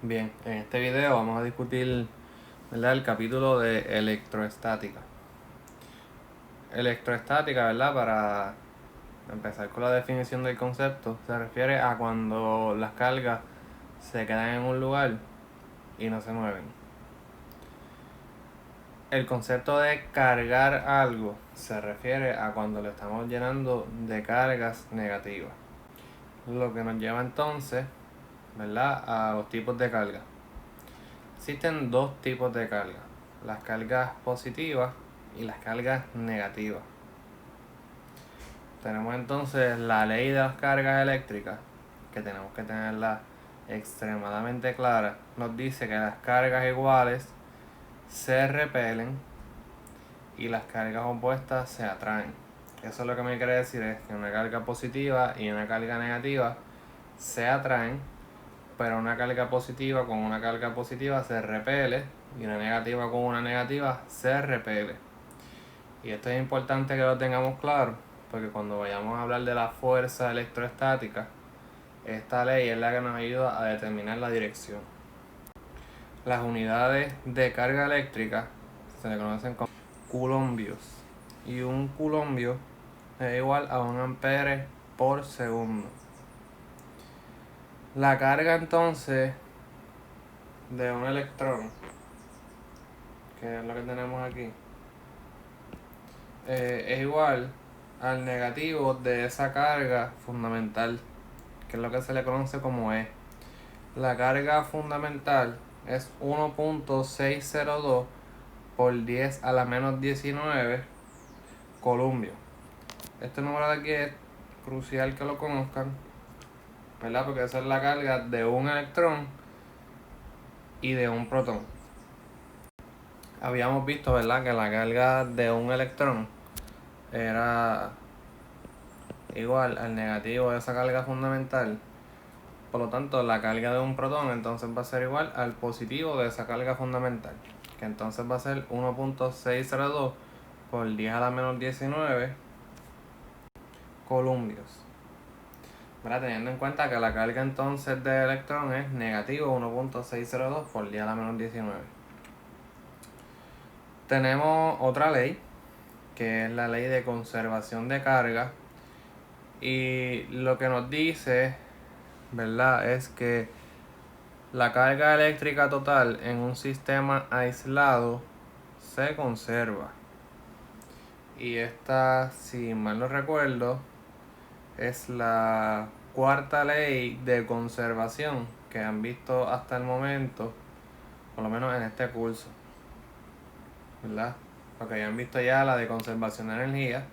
Bien, en este video vamos a discutir, ¿verdad?, el capítulo de electroestática. Electroestática, ¿verdad?, para empezar con la definición del concepto, se refiere a cuando las cargas se quedan en un lugar y no se mueven. El concepto de cargar algo se refiere a cuando le estamos llenando de cargas negativas. Lo que nos lleva entonces, ¿verdad?, a los tipos de carga. Existen dos tipos de carga: las cargas positivas y las cargas negativas. Tenemos entonces la ley de las cargas eléctricas, que tenemos que tenerla extremadamente clara. Nos dice que las cargas iguales se repelen y las cargas opuestas se atraen. Eso lo que me quiere decir es que una carga positiva y una carga negativa se atraen, pero una carga positiva con una carga positiva se repele y una negativa con una negativa se repele. Y esto es importante que lo tengamos claro, porque cuando vayamos a hablar de la fuerza electroestática, esta ley es la que nos ayuda a determinar la dirección. Las unidades de carga eléctrica se le conocen como coulombios, y un coulombio es igual a 1 ampere por segundo. La carga entonces de un electrón, que es lo que tenemos aquí, es igual al negativo de esa carga fundamental, que es lo que se le conoce como E. La carga fundamental es 1.602 por 10 a la menos 19 coulombios. Este número de aquí es crucial que lo conozcan, ¿verdad?, porque esa es la carga de un electrón y de un protón. Habíamos visto, ¿verdad?, que la carga de un electrón era igual al negativo de esa carga fundamental. Por lo tanto, la carga de un protón entonces va a ser igual al positivo de esa carga fundamental, que entonces va a ser 1.602 por 10 a la menos 19 coulombios. ¿Verdad? Teniendo en cuenta que la carga entonces del electrón es negativo 1.602 por 10 a la menos 19. Tenemos otra ley, que es la ley de conservación de carga, y lo que nos dice, ¿verdad?, es que la carga eléctrica total en un sistema aislado se conserva. Y esta, si mal no recuerdo, es la cuarta ley de conservación que han visto hasta el momento, por lo menos en este curso, ¿verdad? Porque ya han visto ya la de conservación de energía,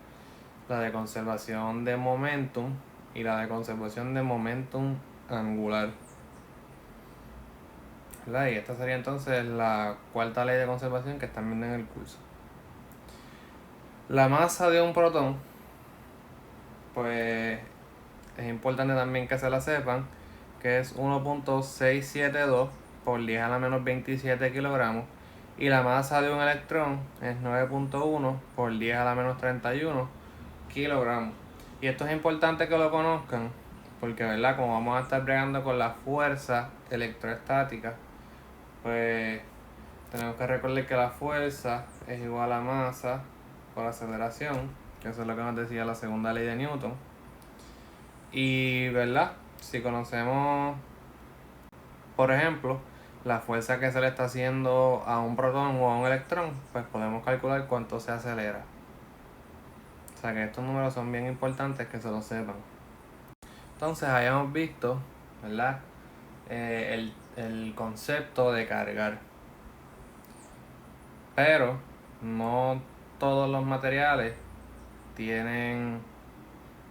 la de conservación de momentum y la de conservación de momentum angular, ¿verdad? Y esta sería entonces la cuarta ley de conservación que están viendo en el curso. La masa de un protón, pues es importante también que se la sepan, que es 1.672 por 10 a la menos 27 kilogramos, y la masa de un electrón es 9.1 por 10 a la menos 31 kilogramos. Y esto es importante que lo conozcan, porque, ¿verdad?, como vamos a estar bregando con la fuerza electroestática, pues tenemos que recordar que la fuerza es igual a masa por aceleración, que eso es lo que nos decía la segunda ley de Newton. Y, ¿verdad?, si conocemos, por ejemplo, la fuerza que se le está haciendo a un protón o a un electrón, pues podemos calcular cuánto se acelera. O sea que estos números son bien importantes que se lo sepan. Entonces hayamos visto, ¿verdad?, el concepto de cargar. Pero no todos los materiales tienen,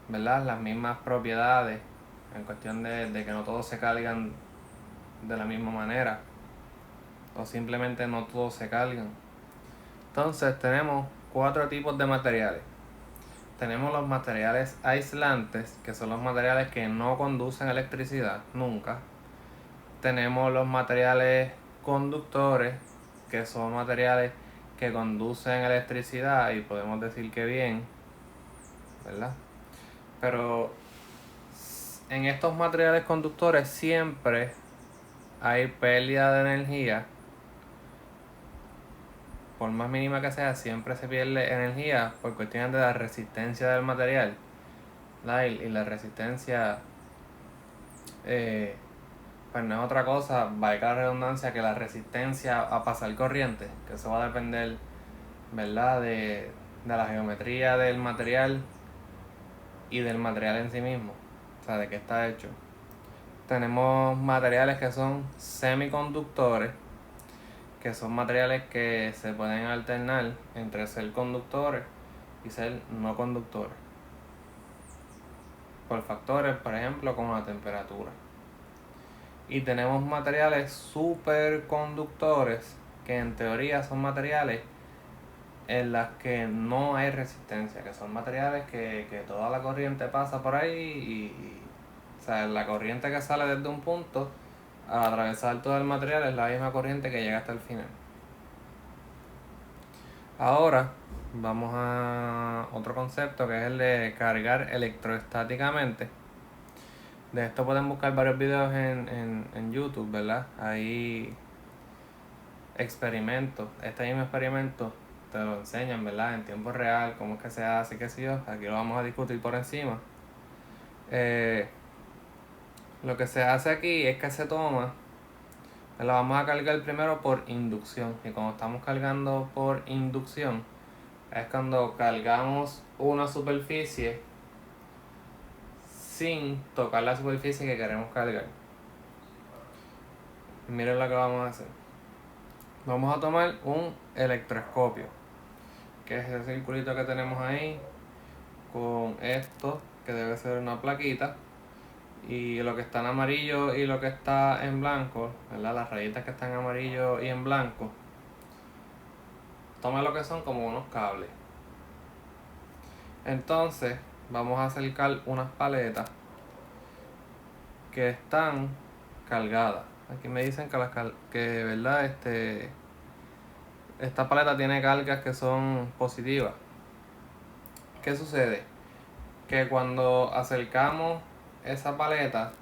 ¿verdad?, las mismas propiedades, en cuestión de que no todos se cargan de la misma manera, o simplemente no todos se cargan. Entonces tenemos 4 tipos de materiales. Tenemos los materiales aislantes, que son los materiales que no conducen electricidad nunca. Tenemos los materiales conductores, que son materiales que conducen electricidad, y podemos decir que bien, ¿verdad? Pero en estos materiales conductores siempre hay pérdida de energía, por más mínima que sea, siempre se pierde energía por cuestiones de la resistencia del material, ¿verdad? Y la resistencia, pues no es otra cosa, valga la redundancia, que la resistencia a pasar corriente, que eso va a depender, ¿verdad? De la geometría del material y del material en sí mismo, o sea, de qué está hecho. Tenemos materiales que son semiconductores, que son materiales que se pueden alternar entre ser conductores y ser no conductores, por factores, por ejemplo, como la temperatura. Y tenemos materiales superconductores, que en teoría son materiales en las que no hay resistencia, que son materiales que toda la corriente pasa por ahí o sea, la corriente que sale desde un punto a atravesar todo el material es la misma corriente que llega hasta el final. Ahora vamos a otro concepto, que es el de cargar electroestáticamente. De esto pueden buscar varios videos en YouTube, ¿verdad? Hay experimentos. Este mismo experimento te lo enseñan, ¿verdad? En tiempo real, cómo es que se hace, qué sé yo. Aquí lo vamos a discutir por encima. Lo que se hace aquí es que se toma, la vamos a cargar primero por inducción. Y cuando estamos cargando por inducción, es cuando cargamos una superficie sin tocar la superficie que queremos cargar. Miren lo que vamos a hacer. Vamos a tomar un electroscopio, que es ese circulito que tenemos ahí, con esto, que debe ser una plaquita, y lo que está en amarillo y lo que está en blanco, ¿verdad? Las rayitas que están en amarillo y en blanco, toma lo que son como unos cables. Entonces vamos a acercar unas paletas que están cargadas. Aquí me dicen que verdad, esta paleta tiene cargas que son positivas. ¿Qué sucede? Que cuando acercamos esa paleta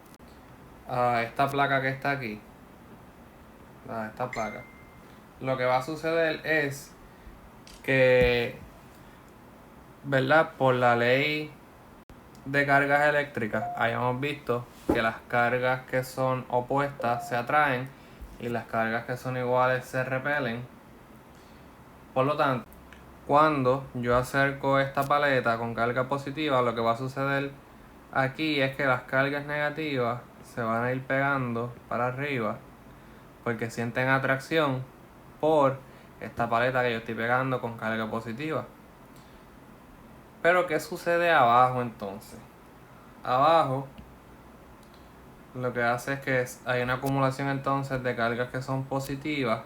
a esta placa que está aquí, a esta placa, lo que va a suceder es que, ¿verdad? Por la ley de cargas eléctricas, hayamos visto que las cargas que son opuestas se atraen y las cargas que son iguales se repelen. Por lo tanto, cuando yo acerco esta paleta con carga positiva, lo que va a suceder aquí es que las cargas negativas se van a ir pegando para arriba porque sienten atracción por esta paleta que yo estoy pegando con carga positiva. Pero ¿qué sucede abajo entonces? Abajo lo que hace es que hay una acumulación entonces de cargas que son positivas,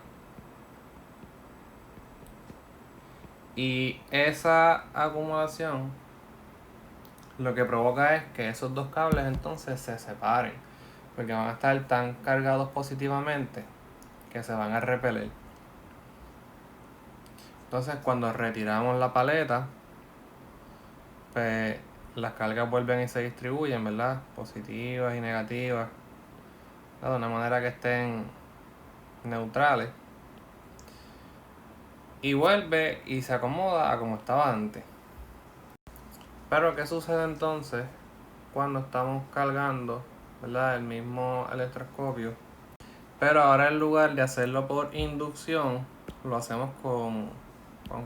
y esa acumulación lo que provoca es que esos dos cables entonces se separen, porque van a estar tan cargados positivamente que se van a repeler. Entonces cuando retiramos la paleta, pues las cargas vuelven y se distribuyen, ¿verdad? Positivas y negativas, de una manera que estén neutrales. Y vuelve y se acomoda a como estaba antes. Pero ¿qué sucede entonces cuando estamos cargando, ¿verdad? El mismo electroscopio? Pero ahora en lugar de hacerlo por inducción, lo hacemos con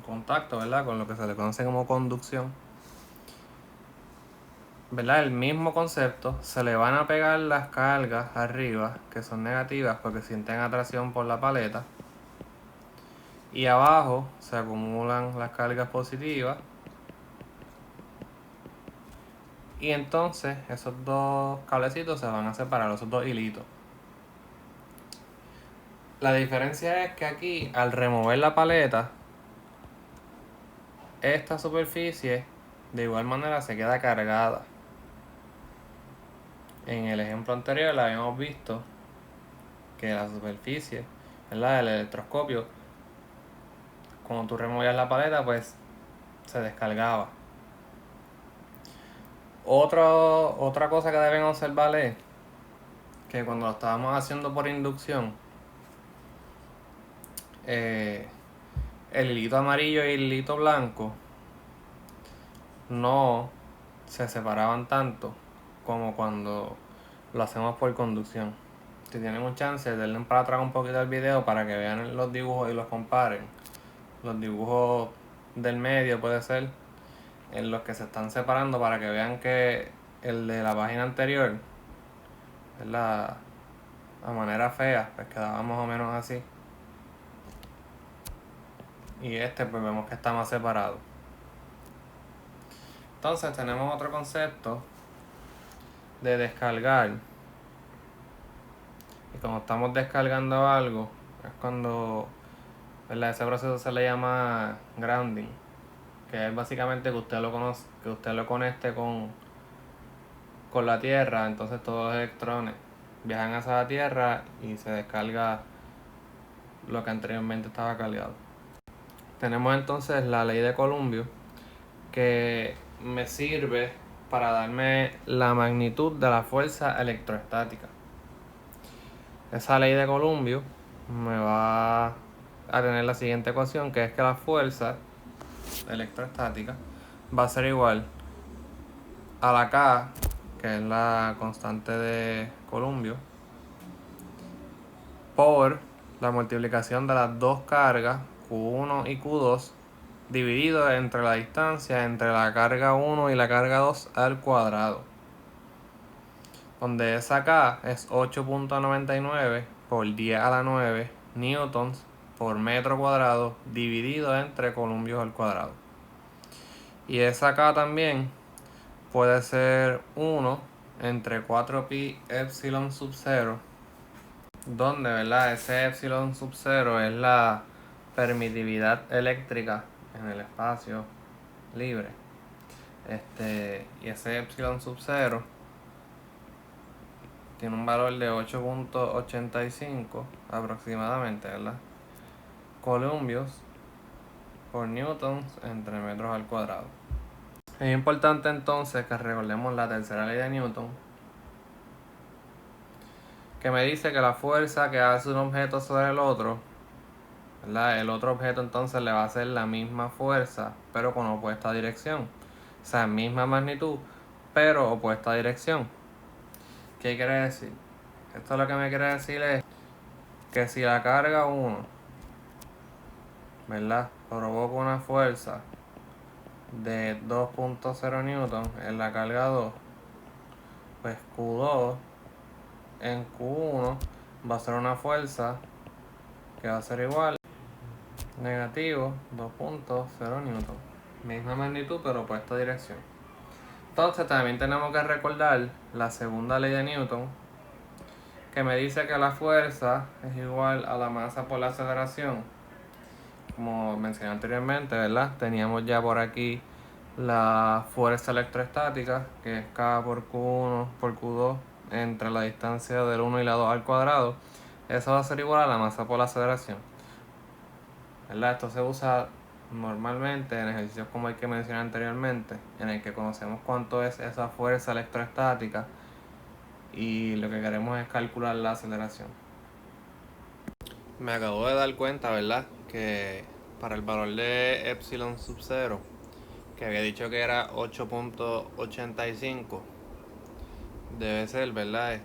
contacto, ¿verdad? Con lo que se le conoce como conducción. ¿Verdad? El mismo concepto, se le van a pegar las cargas arriba, que son negativas porque sienten atracción por la paleta, y abajo se acumulan las cargas positivas, y entonces esos dos cablecitos se van a separar, esos dos hilitos. La diferencia es que aquí, al remover la paleta, esta superficie de igual manera se queda cargada. En el ejemplo anterior la habíamos visto que la superficie, ¿verdad? Del electroscopio, cuando tú removías la paleta, pues se descargaba. Otra cosa que deben observar es que cuando lo estábamos haciendo por inducción, el hilito amarillo y el hilito blanco no se separaban tanto como cuando lo hacemos por conducción. Si tienen un chance, denle para atrás un poquito al video para que vean los dibujos y los comparen. Los dibujos del medio puede ser en los que se están separando, para que vean que el de la página anterior es la manera fea, pues quedaba más o menos así, y este pues vemos que está más separado. Entonces tenemos otro concepto de descargar, y como estamos descargando algo, es cuando, ¿verdad?, ese proceso se le llama grounding, que es básicamente que usted lo conecte con la tierra. Entonces todos los electrones viajan hacia la tierra y se descarga lo que anteriormente estaba cargado. Tenemos entonces la ley de Columbia, que me sirve para darme la magnitud de la fuerza electrostática. Esa ley de Columbia me va a tener la siguiente ecuación, que es que la fuerza electrostática va a ser igual a la K, que es la constante de Columbia, por la multiplicación de las dos cargas Q1 y Q2 dividido entre la distancia entre la carga 1 y la carga 2 al cuadrado, donde esa K es 8.99 por 10 a la 9 newtons por metro cuadrado dividido entre columbios al cuadrado. Y esa K también puede ser 1 entre 4pi epsilon sub 0, donde, ¿verdad?, ese epsilon sub 0 es la permitividad eléctrica en el espacio libre. Y ese epsilon sub 0 tiene un valor de 8.85 aproximadamente, ¿verdad?, columbios por newtons entre metros al cuadrado. Es importante entonces que recordemos la tercera ley de Newton, que me dice que la fuerza que hace un objeto sobre el otro, ¿verdad?, el otro objeto entonces le va a hacer la misma fuerza pero con opuesta dirección. O sea, misma magnitud pero opuesta dirección. ¿Qué quiere decir? Esto lo que me quiere decir es que si la carga 1, ¿verdad?, provoca una fuerza de 2.0 newton en la carga 2, pues Q2 en Q1 va a ser una fuerza que va a ser igual a negativo 2.0 newton. Misma magnitud pero opuesta dirección. Entonces también tenemos que recordar la segunda ley de Newton, que me dice que la fuerza es igual a la masa por la aceleración. Como mencioné anteriormente, ¿verdad?, teníamos ya por aquí la fuerza electrostática, que es K por Q1 por Q2 entre la distancia del 1 y la 2 al cuadrado. Eso va a ser igual a la masa por la aceleración, ¿verdad? Esto se usa normalmente en ejercicios como el que mencioné anteriormente, en el que conocemos cuánto es esa fuerza electrostática y lo que queremos es calcular la aceleración. Me acabo de dar cuenta, ¿verdad?, que para el valor de epsilon sub 0, que había dicho que era 8.85, debe ser, ¿verdad? Es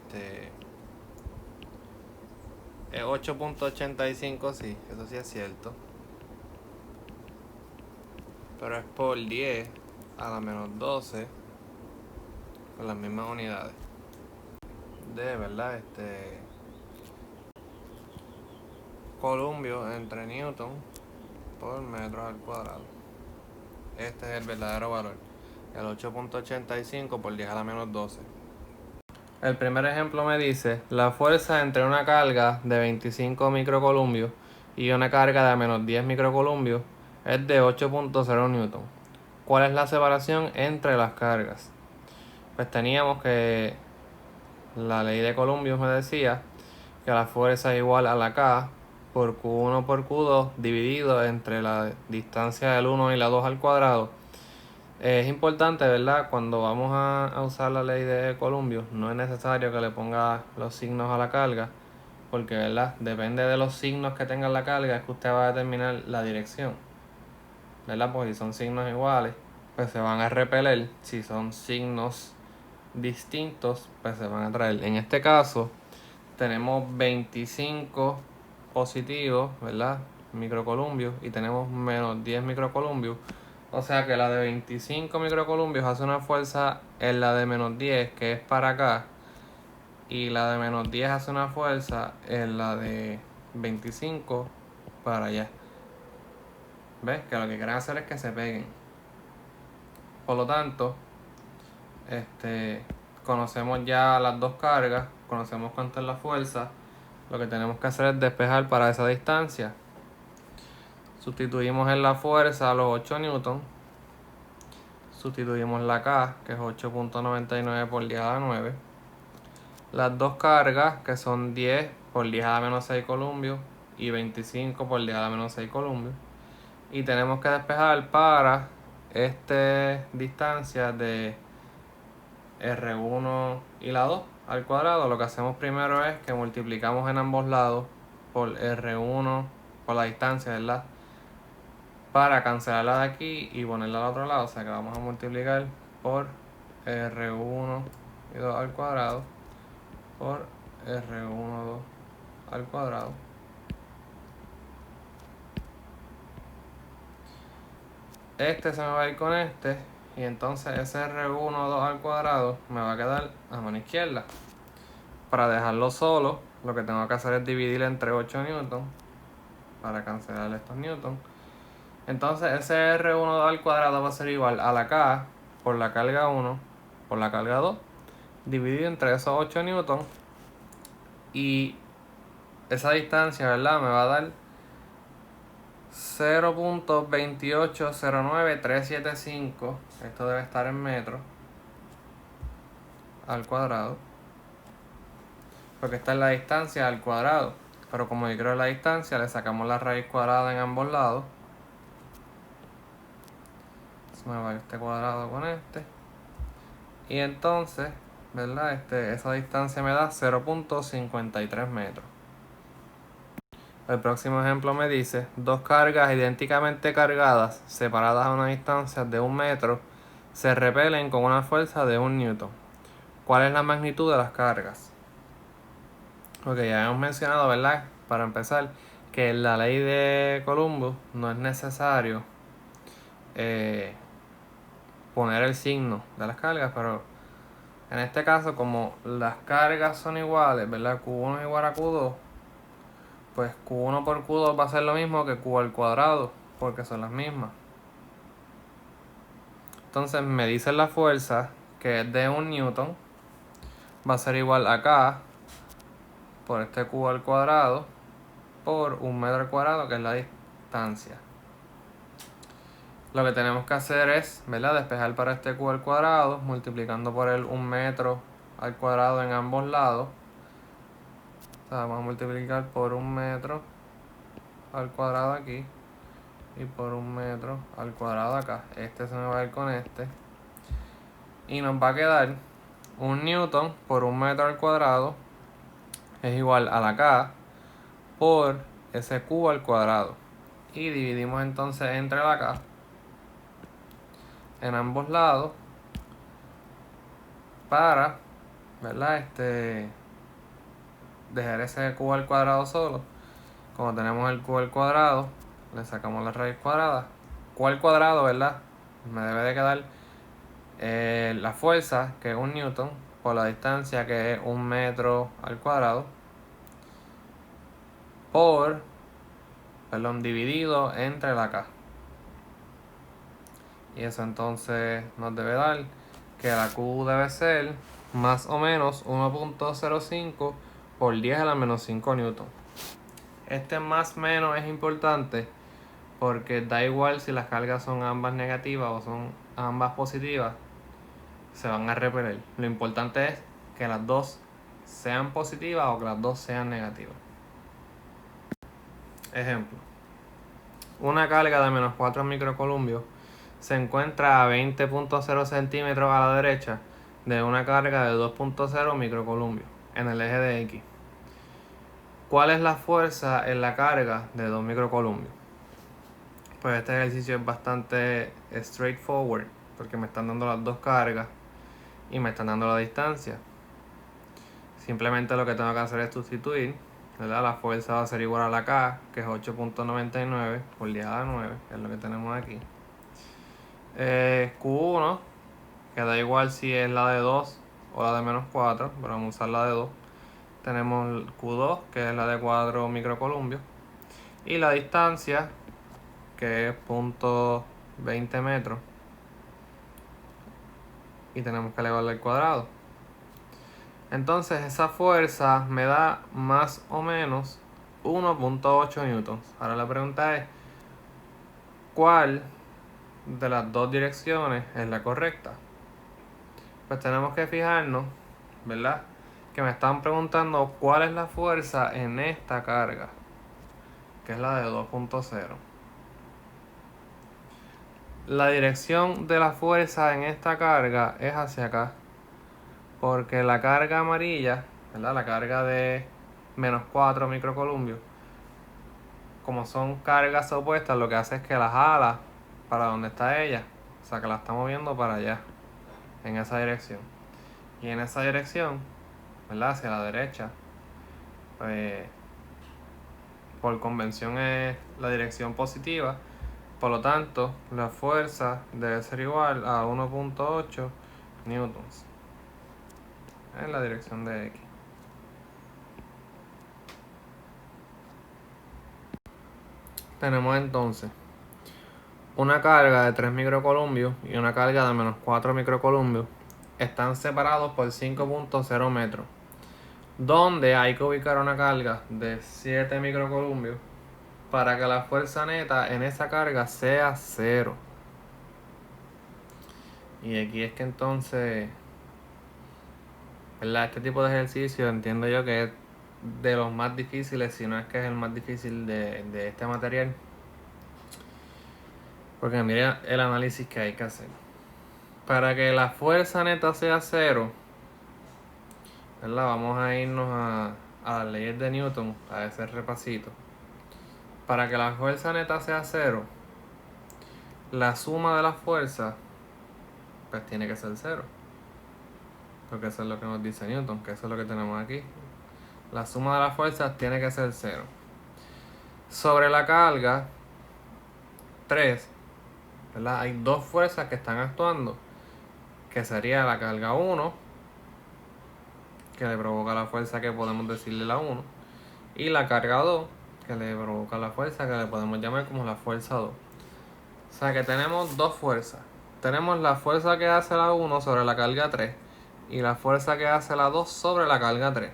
8.85, sí, eso sí es cierto. Pero es por 10 a la menos 12 con las mismas unidades. De, ¿verdad?, columbios entre newton por metros al cuadrado. Este es el verdadero valor, el 8.85 por 10 a la menos 12. El primer ejemplo me dice la fuerza entre una carga de 25 microcolumbios y una carga de menos 10 microcolumbios es de 8.0 newton. ¿Cuál es la separación entre las cargas? Pues teníamos que la ley de Coulomb me decía que la fuerza es igual a la K por Q1 por Q2 dividido entre la distancia del 1 y la 2 al cuadrado. Es importante, ¿verdad? Cuando vamos a usar la ley de Columbus, no es necesario que le ponga los signos a la carga, porque, ¿verdad? Depende de los signos que tenga la carga, es que usted va a determinar la dirección, ¿verdad? Porque si son signos iguales, pues se van a repeler. Si son signos distintos, pues se van a traer. En este caso, tenemos 25 positivos, ¿verdad? Microcolumbios, y tenemos menos 10 microcolumbios. O sea que la de 25 microcolumbios hace una fuerza en la de menos 10, que es para acá, y la de menos 10 hace una fuerza en la de 25 para allá. ¿Ves? Que lo que quieren hacer es que se peguen. Por lo tanto, conocemos ya las dos cargas, conocemos cuánto es la fuerza. Lo que tenemos que hacer es despejar para esa distancia. Sustituimos en la fuerza los 8 newton. Sustituimos la K, que es 8.99 por 10 a la 9. Las dos cargas, que son 10 por 10 a la menos 6 columbios y 25 por 10 a la menos 6 columbios. Y tenemos que despejar para esta distancia de R1 y la 2 al cuadrado. Lo que hacemos primero es que multiplicamos en ambos lados por R1, por la distancia, ¿verdad? Para cancelarla de aquí y ponerla al otro lado. O sea que vamos a multiplicar por R1 y 2 al cuadrado por R1, 2 al cuadrado. Este se me va a ir con este. Y entonces ese R1, 2 al cuadrado me va a quedar a mano izquierda. Para dejarlo solo, lo que tengo que hacer es dividir entre 8 newton para cancelar estos newton. Entonces ese R1, 2 al cuadrado va a ser igual a la K por la carga 1 por la carga 2 dividido entre esos 8 newton. Y esa distancia, ¿verdad? Me va a dar 0.2809375. Esto debe estar en metros al cuadrado, porque esta es la distancia al cuadrado. Pero como yo creo la distancia, le sacamos la raíz cuadrada en ambos lados. Se me va este cuadrado con este. Y entonces, ¿verdad? Esa distancia me da 0.53 metros. El próximo ejemplo me dice: dos cargas idénticamente cargadas, separadas a una distancia de 1 metro, se repelen con una fuerza de 1 newton. ¿Cuál es la magnitud de las cargas? Ok, ya hemos mencionado, ¿verdad? Para empezar, que en la ley de Columbus no es necesario poner el signo de las cargas, pero en este caso, como las cargas son iguales, ¿verdad? Q1 es igual a Q2, pues Q1 por Q2 va a ser lo mismo que Q al cuadrado, porque son las mismas. Entonces me dicen la fuerza, que es de 1 newton, va a ser igual a K por este Q al cuadrado por 1 metro al cuadrado, que es la distancia. Lo que tenemos que hacer es, ¿verdad? Despejar para este Q al cuadrado, multiplicando por el 1 metro al cuadrado en ambos lados. O sea, vamos a multiplicar por 1 metro al cuadrado aquí y por 1 metro al cuadrado acá. Este se me va a ir con este. Y nos va a quedar 1 newton por 1 metro al cuadrado es igual a la K por ese Q al cuadrado. Y dividimos entonces entre la K en ambos lados para, ¿verdad? Dejar ese Q al cuadrado solo. Como tenemos el Q al cuadrado, le sacamos la raíz cuadrada. Q al cuadrado, ¿verdad? Me debe de quedar la fuerza, que es 1 newton, por la distancia, que es 1 metro al cuadrado, dividido entre la K. Y eso entonces nos debe dar que la Q debe ser más o menos 1.05 por 10 a la menos 5 newton. Este más menos es importante porque da igual si las cargas son ambas negativas o son ambas positivas, se van a repeler. Lo importante es que las dos sean positivas o que las dos sean negativas. Ejemplo: una carga de menos 4 microcolumbios se encuentra a 20.0 centímetros a la derecha de una carga de 2.0 microcolumbios en el eje de X. ¿Cuál es la fuerza en la carga de 2 microcolumbios? Pues este ejercicio es bastante straightforward porque me están dando las dos cargas y me están dando la distancia. Simplemente lo que tengo que hacer es sustituir, ¿verdad? La fuerza va a ser igual a la K, que es 8.99 por 10 a la 9, que es lo que tenemos aquí. Q1, que da igual si es la de 2 o la de menos 4, pero vamos a usar la de 2. Tenemos Q2, que es la de 4 microcolumbios. Y la distancia, que es 0.20 metros. Y tenemos que elevarla al cuadrado. Entonces esa fuerza me da más o menos 1.8 newtons. Ahora la pregunta es, ¿cuál de las dos direcciones es la correcta? Pues tenemos que fijarnos, ¿verdad? Que me están preguntando cuál es la fuerza en esta carga, que es la de 2.0. La dirección de la fuerza en esta carga es hacia acá, porque la carga amarilla, ¿verdad? La carga de menos 4 microcolumbios, como son cargas opuestas, lo que hace es que las jala para donde está ella, o sea que la está moviendo para allá, en esa dirección. Y en esa dirección, ¿verdad? Hacia la derecha, pues por convención es la dirección positiva, por lo tanto la fuerza debe ser igual a 1.8 newtons en la dirección de X. Tenemos entonces una carga de 3 microcolumbios y una carga de menos 4 microcolumbios. Están separados por 5.0 metros, donde hay que ubicar una carga de 7 microcolumbios para que la fuerza neta en esa carga sea 0. Y aquí es que entonces, ¿verdad? Este tipo de ejercicio entiendo yo que es de los más difíciles, si no es que es el más difícil de este material. Porque mira el análisis que hay que hacer. Para que la fuerza neta sea 0, ¿verdad? Vamos a irnos a las leyes de Newton, a ese repasito. Para que la fuerza neta sea 0, la suma de las fuerzas pues tiene que ser 0. Porque eso es lo que nos dice Newton, que eso es lo que tenemos aquí. La suma de las fuerzas tiene que ser 0. Sobre la carga 3, ¿verdad? Hay dos fuerzas que están actuando, que sería la carga 1, que le provoca la fuerza que podemos decirle la 1, y la carga 2, que le provoca la fuerza que le podemos llamar como la fuerza 2. O sea que tenemos dos fuerzas. Tenemos la fuerza que hace la 1 sobre la carga 3 y la fuerza que hace la 2 sobre la carga 3.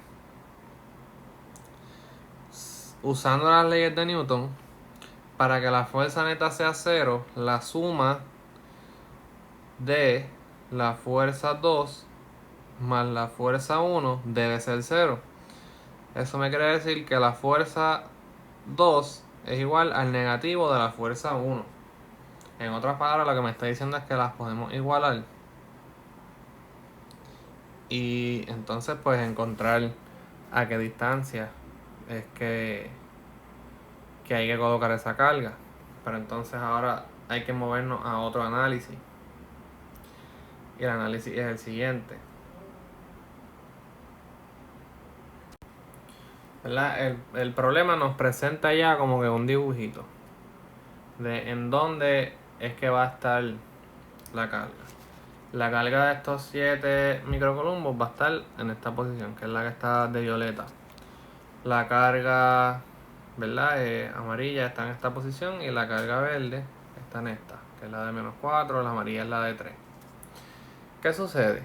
Usando las leyes de Newton, para que la fuerza neta sea 0, la suma de la fuerza 2 más la fuerza 1 debe ser 0. Eso me quiere decir que la fuerza 2 es igual al negativo de la fuerza 1. En otras palabras, lo que me está diciendo es que las podemos igualar. Y entonces pues encontrar a qué distancia es que hay que colocar esa carga. Pero entonces ahora hay que movernos a otro análisis. Y el análisis es el siguiente. ¿Verdad? El problema nos presenta ya como que un dibujito de en dónde es que va a estar la carga. La carga de estos 7 microcolumbos va a estar en esta posición, que es la que está de violeta. La carga, ¿verdad? Amarilla está en esta posición y la carga verde está en esta, que es la de menos 4, la amarilla es la de 3. ¿Qué sucede?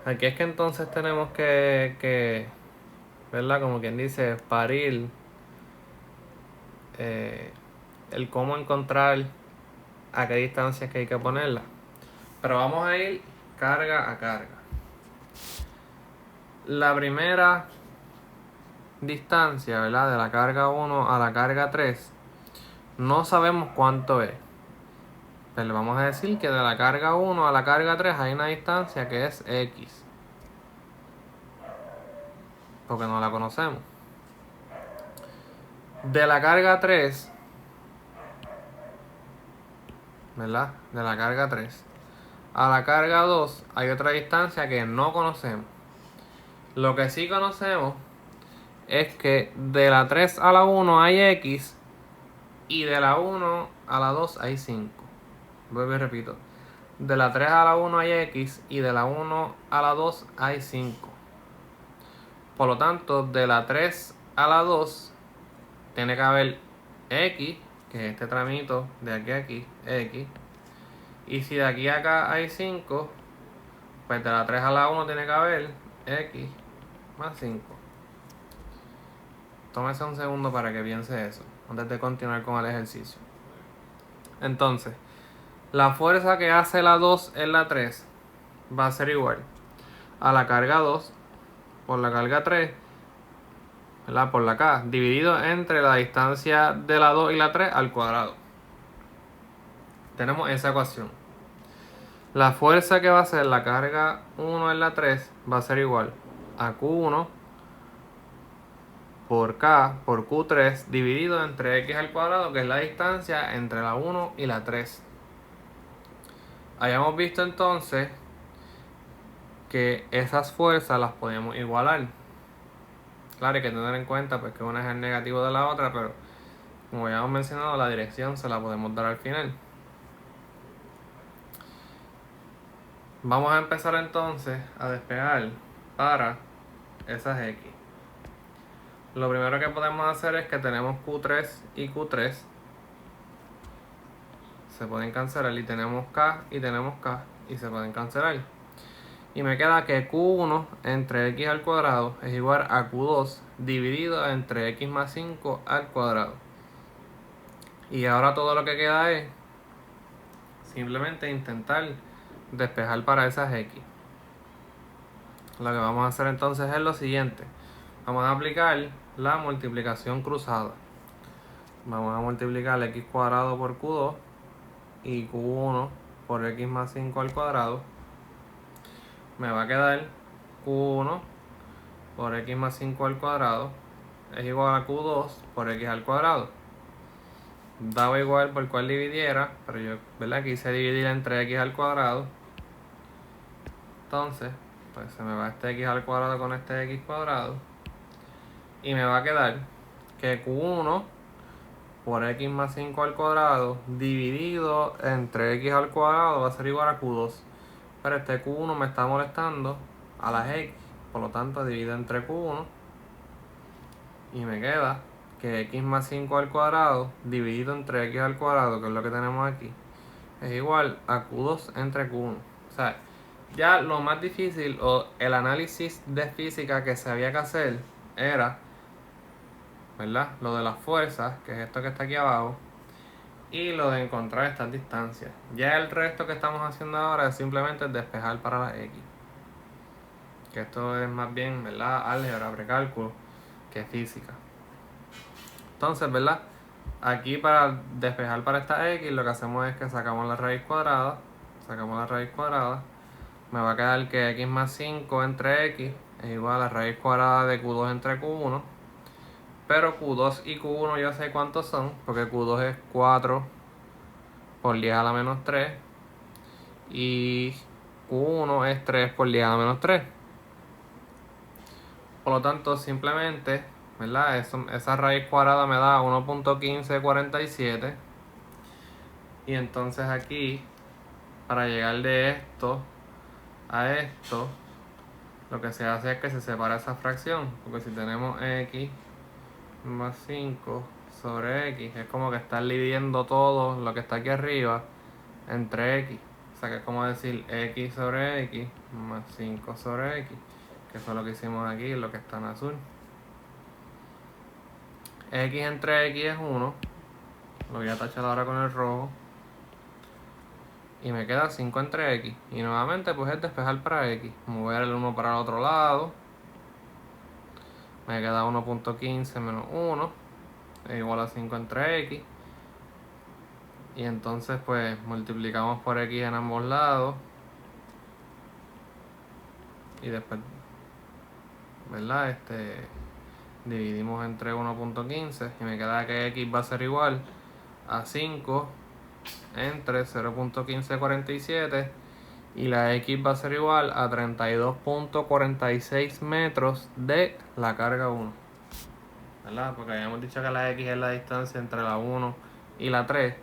Aquí es que entonces tenemos que ¿verdad? Como quien dice, parir el cómo encontrar a qué distancia es que hay que ponerla. Pero vamos a ir carga a carga. La primera distancia, ¿verdad? De la carga 1 a la carga 3, no sabemos cuánto es. Pues le vamos a decir que de la carga 1 a la carga 3 hay una distancia que es X. Porque no la conocemos. De la carga 3, ¿verdad? De la carga 3 a la carga 2 hay otra distancia que no conocemos. Lo que sí conocemos es que de la 3 a la 1 hay X y de la 1 a la 2 hay 5. Vuelvo y repito. De la 3 a la 1 hay X y de la 1 a la 2 hay 5. Por lo tanto, de la 3 a la 2 tiene que haber X, que es este tramito de aquí a aquí, X. Y si de aquí a acá hay 5, pues de la 3 a la 1 tiene que haber X más 5. Tómese un segundo para que piense eso, antes de continuar con el ejercicio. Entonces, la fuerza que hace la 2 en la 3 va a ser igual a la carga 2 por la carga 3, ¿verdad? Por la K, dividido entre la distancia de la 2 y la 3 al cuadrado. Tenemos esa ecuación. La fuerza que va a ser la carga 1 en la 3 va a ser igual a Q1 por K por Q3 dividido entre X al cuadrado, que es la distancia entre la 1 y la 3. Hayamos visto entonces que esas fuerzas las podemos igualar. Claro, hay que tener en cuenta pues, que una es el negativo de la otra, pero como ya hemos mencionado, la dirección se la podemos dar al final. Vamos a empezar entonces a despejar para esas X. Lo primero que podemos hacer es que tenemos Q3 y Q3. Se pueden cancelar y tenemos K y tenemos K y se pueden cancelar. Y me queda que Q1 entre X al cuadrado es igual a Q2 dividido entre X más 5 al cuadrado. Y ahora todo lo que queda es simplemente intentar despejar para esas X. Lo que vamos a hacer entonces es lo siguiente. Vamos a aplicar la multiplicación cruzada. Vamos a multiplicar X cuadrado por Q2 y Q1 por X más 5 al cuadrado. Me va a quedar Q1 por X más 5 al cuadrado es igual a Q2 por X al cuadrado. Daba igual por cuál dividiera, pero yo, ¿verdad? Quise dividir entre X al cuadrado. Entonces, pues se me va este X al cuadrado con este X cuadrado. Y me va a quedar que Q1 por X más 5 al cuadrado dividido entre X al cuadrado va a ser igual a Q2. Pero este Q1 me está molestando a las X. Por lo tanto, divido entre Q1 y me queda que X más 5 al cuadrado dividido entre X al cuadrado, que es lo que tenemos aquí, es igual a Q2 entre Q1. O sea, ya lo más difícil o el análisis de física que se había que hacer era, ¿verdad? Lo de las fuerzas, que es esto que está aquí abajo, y lo de encontrar estas distancias. Ya el resto que estamos haciendo ahora es simplemente despejar para la X. Que esto es más bien, ¿verdad? Álgebra, precálculo, que física. Entonces, ¿verdad? Aquí para despejar para esta X lo que hacemos es que sacamos la raíz cuadrada. Sacamos la raíz cuadrada. Me va a quedar que X más 5 entre X es igual a la raíz cuadrada de Q2 entre Q1. Pero Q2 y Q1 yo sé cuántos son, porque Q2 es 4 por 10 a la menos 3. Y Q1 es 3 por 10 a la menos 3. Por lo tanto, simplemente, ¿verdad? Esa raíz cuadrada me da 1.1547. Y entonces aquí, para llegar de esto a esto, lo que se hace es que se separa esa fracción. Porque si tenemos X más 5 sobre X, es como que estar dividiendo todo lo que está aquí arriba entre X. O sea que es como decir X sobre X más 5 sobre X. Que eso es lo que hicimos aquí, lo que está en azul. X entre X es 1. Lo voy a tachar ahora con el rojo. Y me queda 5 entre X. Y nuevamente pues es despejar para X. Mover el 1 para el otro lado. Me queda 1.15 menos 1. Es igual a 5 entre X. Y entonces pues multiplicamos por X en ambos lados. Y después, ¿verdad? Dividimos entre 1.15 y me queda que X va a ser igual a 5 entre 0.1547 y la X va a ser igual a 32.46 metros de la carga 1, ¿verdad? Porque habíamos dicho que la X es la distancia entre la 1 y la 3,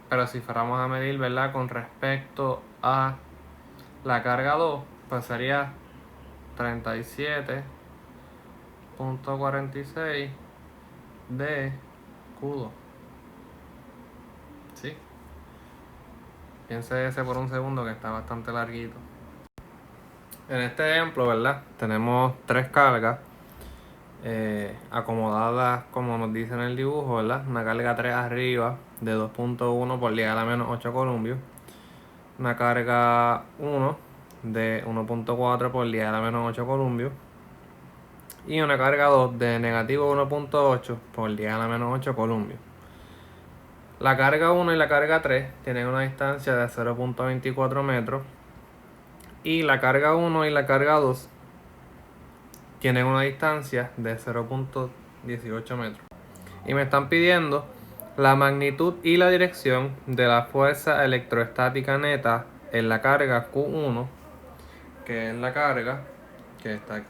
pero si fuéramos a medir, ¿verdad? Con respecto a la carga 2, pues sería 37.46 de Q2. ¿Sí? Piense ese por un segundo que está bastante larguito. En este ejemplo, ¿verdad? Tenemos tres cargas acomodadas como nos dice en el dibujo, ¿verdad? Una carga 3 arriba de 2.1 por 10 a la menos 8 columpios. Una carga 1 de 1.4 por 10 a la menos 8 columpios. Y una carga 2 de negativo 1.8 por 10 a la menos 8 columpios. La carga 1 y la carga 3 tienen una distancia de 0.24 metros. Y la carga 1 y la carga 2 tienen una distancia de 0.18 metros. Y me están pidiendo la magnitud y la dirección de la fuerza electrostática neta en la carga Q1, que es la carga que está aquí.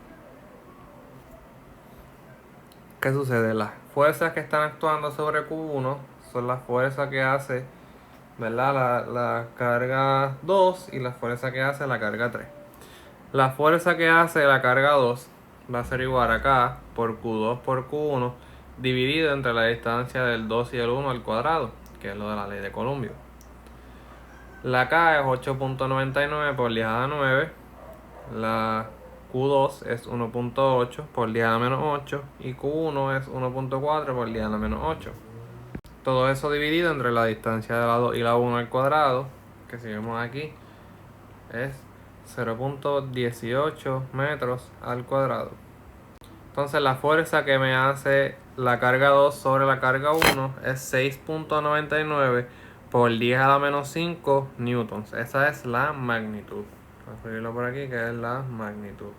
¿Qué sucede? Las fuerzas que están actuando sobre Q1 son las fuerzas que hace, ¿verdad? La carga 2 y la fuerza que hace la carga 3. La fuerza que hace la carga 2 va a ser igual a K por Q2 por Q1 dividido entre la distancia del 2 y el 1 al cuadrado, que es lo de la ley de Coulomb. La K es 8.99 por 10 a la 9. La Q2 es 1.8 por 10 a la menos 8 y Q1 es 1.4 por 10 a la menos 8. Todo eso dividido entre la distancia de la 2 y la 1 al cuadrado, que si vemos aquí es 0.18 metros al cuadrado. Entonces la fuerza que me hace la carga 2 sobre la carga 1 es 6.99 por 10 a la menos 5 newtons. Esa es la magnitud. Voy a escribirlo por aquí, que es la magnitud.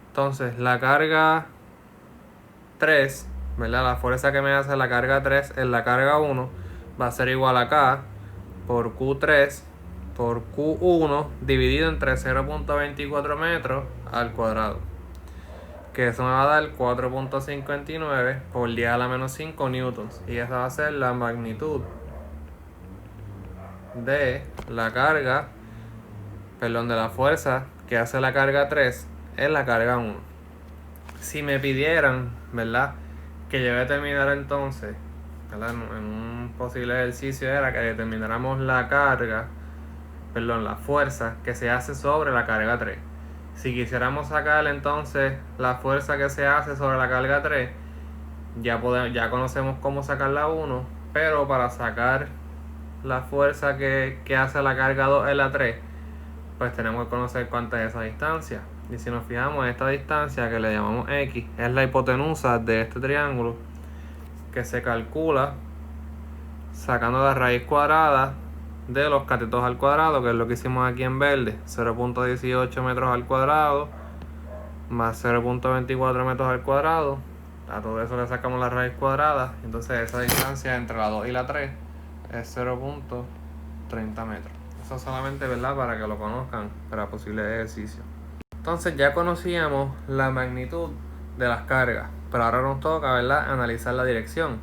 Entonces la carga 3, ¿verdad? La fuerza que me hace la carga 3 en la carga 1 va a ser igual a K por Q3 por Q1 dividido entre 0.24 metros al cuadrado, que eso me va a dar 4.59 por 10 a la menos 5 newtons, y esa va a ser la magnitud de la carga, perdón, de la fuerza que hace la carga 3 en la carga 1. Si me pidieran, ¿verdad?, que yo determinara entonces, ¿verdad?, en un posible ejercicio era que determináramos la carga, perdón, la fuerza que se hace sobre la carga 3. Si quisiéramos sacar entonces la fuerza que se hace sobre la carga 3, ya conocemos cómo sacar la 1, pero para sacar la fuerza que hace la carga 2 en la 3, pues tenemos que conocer cuánta es esa distancia. Y si nos fijamos, esta distancia que le llamamos X es la hipotenusa de este triángulo, que se calcula sacando la raíz cuadrada de los catetos al cuadrado, que es lo que hicimos aquí en verde, 0.18 metros al cuadrado más 0.24 metros al cuadrado. A todo eso le sacamos la raíz cuadrada, entonces esa distancia entre la 2 y la 3 es 0.30 metros. Eso solamente, ¿verdad?, para que lo conozcan para posibles ejercicios. Entonces ya conocíamos la magnitud de las cargas, pero ahora nos toca, ¿verdad?, analizar la dirección.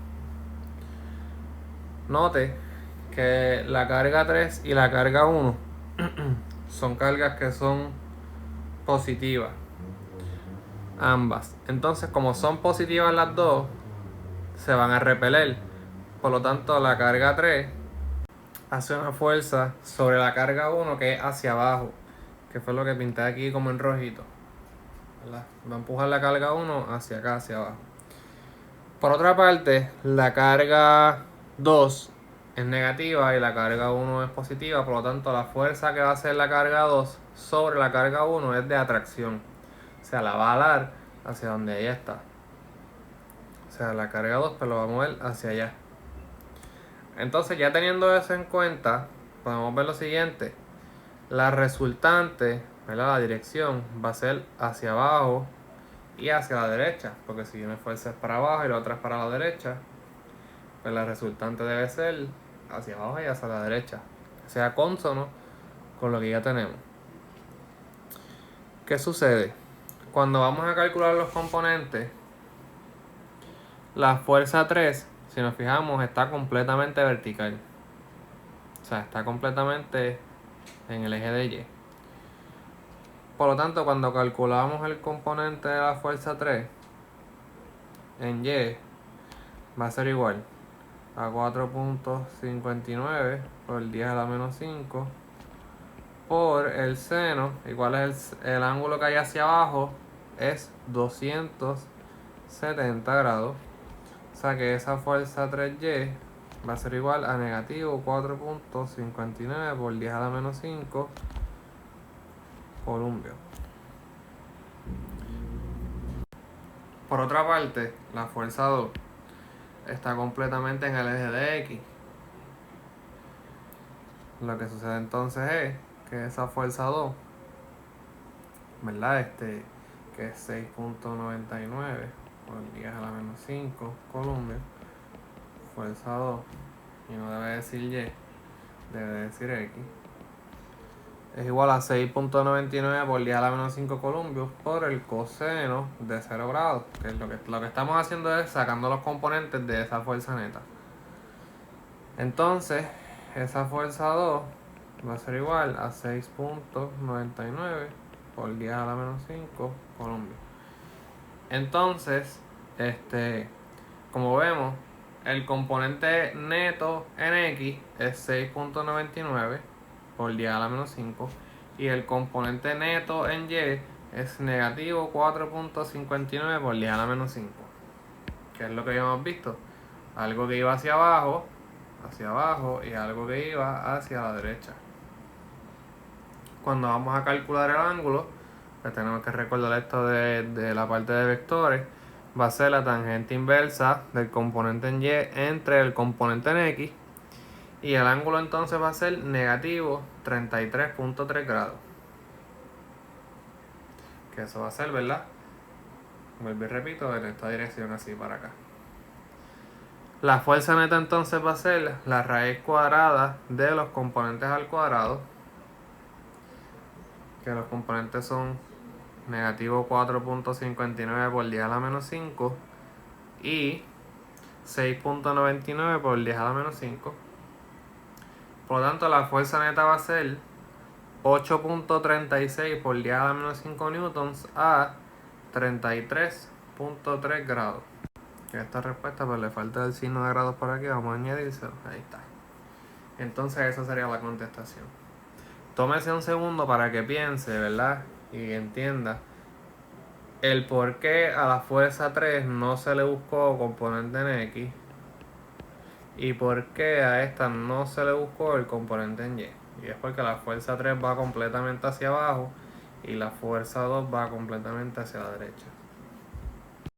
Note que la carga 3 y la carga 1 son cargas que son positivas, ambas. Entonces, como son positivas las dos, se van a repeler. Por lo tanto, la carga 3 hace una fuerza sobre la carga 1 que es hacia abajo, que fue lo que pinté aquí como en rojito, ¿verdad? Va a empujar la carga 1 hacia acá, hacia abajo. Por otra parte, la carga 2 es negativa y la carga 1 es positiva, por lo tanto la fuerza que va a hacer la carga 2 sobre la carga 1 es de atracción, o sea, la va a dar hacia donde ella está. O sea, la carga 2 pues lo va a mover hacia allá. Entonces, ya teniendo eso en cuenta, podemos ver lo siguiente. La resultante, ¿verdad? La dirección va a ser hacia abajo y hacia la derecha. Porque si una fuerza es para abajo y la otra es para la derecha, pues la resultante debe ser hacia abajo y hacia la derecha. Sea cónsono con lo que ya tenemos. ¿Qué sucede? Cuando vamos a calcular los componentes, la fuerza 3, si nos fijamos, está completamente vertical. O sea, está completamente en el eje de Y. Por lo tanto, cuando calculamos el componente de la fuerza 3 en Y, va a ser igual a 4.59 por 10 a la menos 5 por el seno, igual es el ángulo que hay hacia abajo, es 270 grados. O sea que esa fuerza 3Y va a ser igual a negativo 4.59 por 10 a la menos 5 columpios. Por otra parte, la fuerza 2 está completamente en el eje de X. Lo que sucede entonces es que esa fuerza 2, ¿verdad? Que es 6.99 por 10 a la menos 5 columpios, fuerza 2, y no debe decir Y, debe decir X, es igual a 6.99 por 10 a la menos 5 columpios por el coseno de 0 grados, que es lo que estamos haciendo es sacando los componentes de esa fuerza neta. Entonces, esa fuerza 2 va a ser igual a 6.99 por 10 a la menos 5 columpios. Entonces, como vemos, el componente neto en X es 6.99 por 10 a la menos 5 y el componente neto en Y es negativo 4.59 por 10 a la menos 5, que es lo que habíamos visto, algo que iba hacia abajo y algo que iba hacia la derecha. Cuando vamos a calcular el ángulo, pues tenemos que recordar esto de la parte de vectores. Va a ser la tangente inversa del componente en Y entre el componente en X. Y el ángulo entonces va a ser negativo 33.3 grados. Que eso va a ser, ¿verdad? Vuelvo y repito, en esta dirección así para acá. La fuerza neta entonces va a ser la raíz cuadrada de los componentes al cuadrado. Que los componentes son negativo 4.59 por 10 a la menos 5 y 6.99 por 10 a la menos 5. Por lo tanto, la fuerza neta va a ser 8.36 por 10 a la menos 5 newtons a 33.3 grados. Que esta respuesta pues le falta el signo de grados por aquí, vamos a añadírselo, ahí está. Entonces esa sería la contestación. Tómese un segundo para que piense, ¿verdad? Y entienda el por qué a la fuerza 3 no se le buscó componente en X y por qué a esta no se le buscó el componente en Y. Y es porque la fuerza 3 va completamente hacia abajo y la fuerza 2 va completamente hacia la derecha.